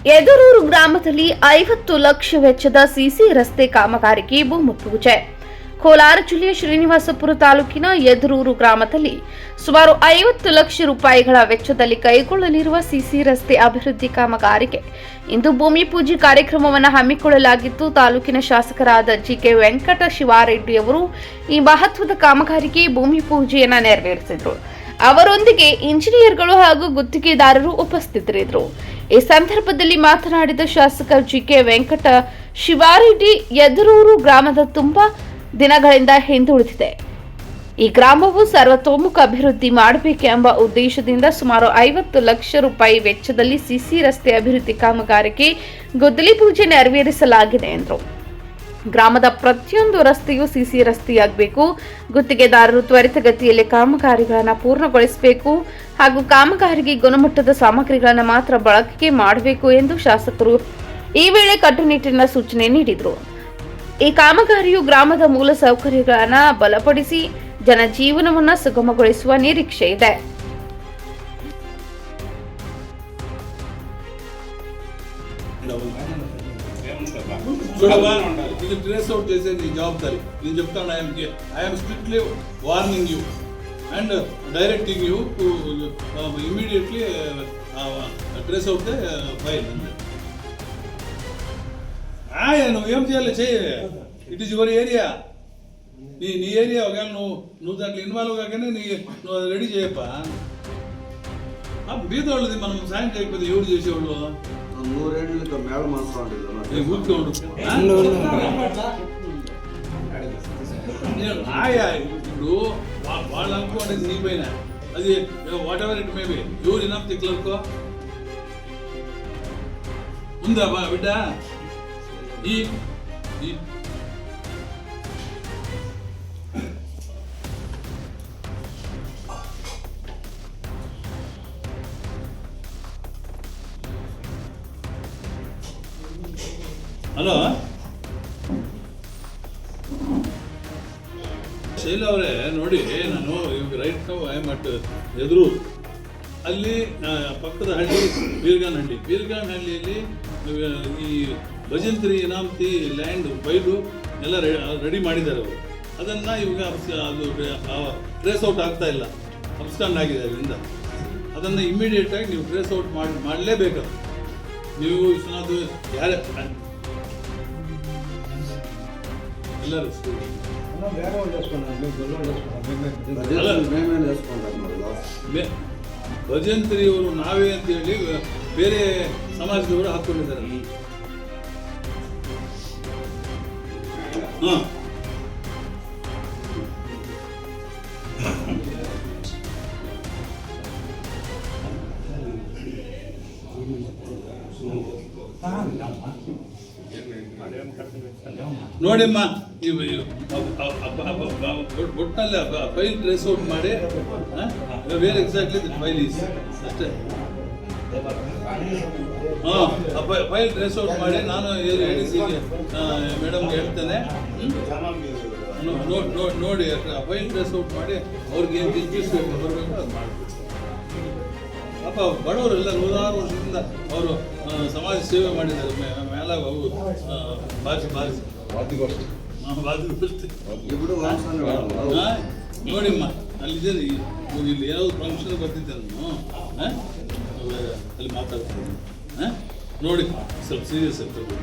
ಯದರೂರು ಗ್ರಾಮದಲ್ಲಿ 50 ಲಕ್ಷ ವೆಚ್ಚದ ಸಿಸಿ ರಸ್ತೆ ಕಾಮಗಾರಿಗೆ ಭೂಮಿ ಪೂಜೆ. ಕೋಲಾರ ಜಿಲ್ಲೆಯ ಶ್ರೀನಿವಾಸಪುರ ತಾಲೂಕಿನ ಯದರೂರು ಗ್ರಾಮದಲ್ಲಿ ಸುಮಾರು 50 ಲಕ್ಷ ರೂಪಾಯಿಗಳ ವೆಚ್ಚದಲ್ಲಿ ಕೈಗೊಳ್ಳಲಿರುವ ಸಿಸಿ ರಸ್ತೆ ಅಭಿವೃದ್ಧಿ ಕಾಮಗಾರಿಗೆ ಇಂದು ಭೂಮಿ ಪೂಜೆ ಕಾರ್ಯಕ್ರಮವನ್ನು ಹಮ್ಮಿಕೊಳ್ಳಲಾಗಿತ್ತು. ತಾಲೂಕಿನ ಶಾಸಕರಾದ ಜಿಕೆ ವೆಂಕಟ ಶಿವಾರೆಡ್ಡಿ ಅವರು ಈ ಮಹತ್ವದ ಕಾಮಗಾರಿಗೆ ಭೂಮಿ ಪೂಜೆಯನ್ನು ನೆರವೇರಿಸಿದರು. ಅವರೊಂದಿಗೆ ಇಂಜಿನಿಯರ್ಗಳು ಹಾಗೂ ಗುತ್ತಿಗೆದಾರರು ಉಪಸ್ಥಿತರಿದ್ದರು. ಈ ಸಂದರ್ಭದಲ್ಲಿ ಮಾತನಾಡಿದ ಶಾಸಕ ಜಿಕೆ ವೆಂಕಟ ಶಿವಾರೆಡ್ಡಿ, ಯದರೂರು ಗ್ರಾಮದ ತುಂಬಾ ದಿನಗಳಿಂದ ಹಿಂದುಳಿದಿದೆ. ಈ ಗ್ರಾಮವು ಸರ್ವತೋಮುಖ ಅಭಿವೃದ್ಧಿ ಮಾಡಬೇಕೆಂಬ ಉದ್ದೇಶದಿಂದ ಸುಮಾರು 50 ಲಕ್ಷ ರೂಪಾಯಿ ವೆಚ್ಚದಲ್ಲಿ ಸಿಸಿ ರಸ್ತೆ ಅಭಿವೃದ್ಧಿ ಕಾಮಗಾರಿಗೆ ಗುದ್ದಲಿ ಪೂಜೆ ನೆರವೇರಿಸಲಾಗಿದೆ ಎಂದರು. ಗ್ರಾಮದ ಪ್ರತಿಯೊಂದು ರಸ್ತೆಯೂ ಸಿಸಿ ರಸ್ತೆಯಾಗಬೇಕು. ಗುತ್ತಿಗೆದಾರರು ತ್ವರಿತಗತಿಯಲ್ಲಿ ಕಾಮಗಾರಿಗಳನ್ನು ಪೂರ್ಣಗೊಳಿಸಬೇಕು ಹಾಗೂ ಕಾಮಗಾರಿಗೆ ಗುಣಮಟ್ಟದ ಸಾಮಗ್ರಿಗಳನ್ನು ಮಾತ್ರ ಬಳಕೆ ಮಾಡಬೇಕು ಎಂದು ಶಾಸಕರು ಈ ವೇಳೆ ಕಟ್ಟುನಿಟ್ಟಿನ ಸೂಚನೆ ನೀಡಿದರು. ಈ ಕಾಮಗಾರಿಯು ಗ್ರಾಮದ ಮೂಲ ಸೌಕರ್ಯಗಳನ್ನು ಬಲಪಡಿಸಿ ಜನಜೀವನವನ್ನು ಸುಗಮಗೊಳಿಸುವ ನಿರೀಕ್ಷೆ ಇದೆ. ఇది ట్రేస్ అవుట్ చేసే నీ జవాబారి. నేను చెప్తాను, I'm strictly warning you and directing you to immediately trace out the file. నువ్వేం చేయాలి చెయ్యి. It is your area. నీ ఏరియా. ఒకవేళ నువ్వు దాంట్లో ఇన్వాల్వ్ కాకనే నువ్వు అది రెడీ చేయప్ప. బీదోళ్ళది మనం సాయం చేయకపోతే ఎవరు చేసేవాళ్ళు? 3 ఏళ్ళకి మేళ మాత్రం ఊరికే ఉండు. ఆయా ఇప్పుడు వాళ్ళు అనుకోండి నీ పైన అది వాట్ ఎవర్ ఇట్ మేబీ. ఎవరు ఇనఫ్ ది క్లర్క్ ఉందా బిడ్డ? ఈ ಹಲೋ ಶೈಲ ಅವರೇ, ನೋಡಿ ನಾನು ಇವಾಗ right now I am at Yadaruru. ಅಲ್ಲಿ ಪಕ್ಕದ ಹಳ್ಳಿ ಬೀರ್ಗಾನಹಳ್ಳಿಯಲ್ಲಿ ಈ ಭಜಂತ್ರಿ ಇನಾಮತಿ ಲ್ಯಾಂಡ್ ಫೈಲು ಎಲ್ಲ ರೆಡಿ ಮಾಡಿದ್ದಾರೆ ಅವರು. ಅದನ್ನು ಇವಾಗ ಅದು ಟ್ರೇಸ್ ಔಟ್ ಆಗ್ತಾ ಇಲ್ಲ, ಅಬ್ಸ್ಕಾಂಡ್ ಆಗಿದೆ ಅದರಿಂದ. ಅದನ್ನು ಇಮ್ಮಿಡಿಯೇಟಾಗಿ ನೀವು ಟ್ರೇಸ್ ಔಟ್ ಮಾಡಲೇಬೇಕು. ನೀವು ಅದು ಯಾರೇ ಎಲ್ಲರೂ ಭಜಂತ್ರಿಯವರು ನಾವೇ ಅಂತ ಹೇಳಿ ಬೇರೆ ಸಮಾಜದವರು ಹಾಕೊಂಡಿದ್ದಾರೆ. ನೋಡಿಮ್ಮ, ಒಟ್ಟಿನಲ್ಲಿ ಫೈಲ್ ಟ್ರೇಸ್ ಔಟ್ ಮಾಡಿ where exactly the file is ಅಷ್ಟೇ. ಫೈಲ್ ಟ್ರೇಸ್ ಔಟ್ ಮಾಡಿ ನಾನು ADCಗೆ ಮೇಡಮ್ಗೆ ಹೇಳ್ತೇನೆ. ನೋಡಿ ಫೈಲ್ ಟ್ರೇಸ್ ಔಟ್ ಮಾಡಿ ಅವ್ರಿಗೆ ಏನು ಇಂಟ್ರೆಸ್ಟ್ ಬರಬೇಕು ಅದು ಮಾಡಬೇಕು. ಪಾಪ ಬಡವರೆಲ್ಲ 100 ವರ್ಷದಿಂದ ಅವರು ಸಮಾಜ ಸೇವೆ ಮಾಡಿದ್ದಾರೆ. ಮೇಲೆ ಅವು ನೋಡಿಮ್ಮ, ಅಲ್ಲಿದೆ ಇಲ್ಲಿ ಯಾವ್ದು ಫಂಕ್ಷನ್ ಬರ್ತಿದ್ದೆ ನಾನು ಅಲ್ಲಿ ಮಾತಾಡ್ತೀನಿ. ನೋಡಿ ಸ್ವಲ್ಪ ಸೀರಿಯಸ್ ಆಗ್ತದೆ.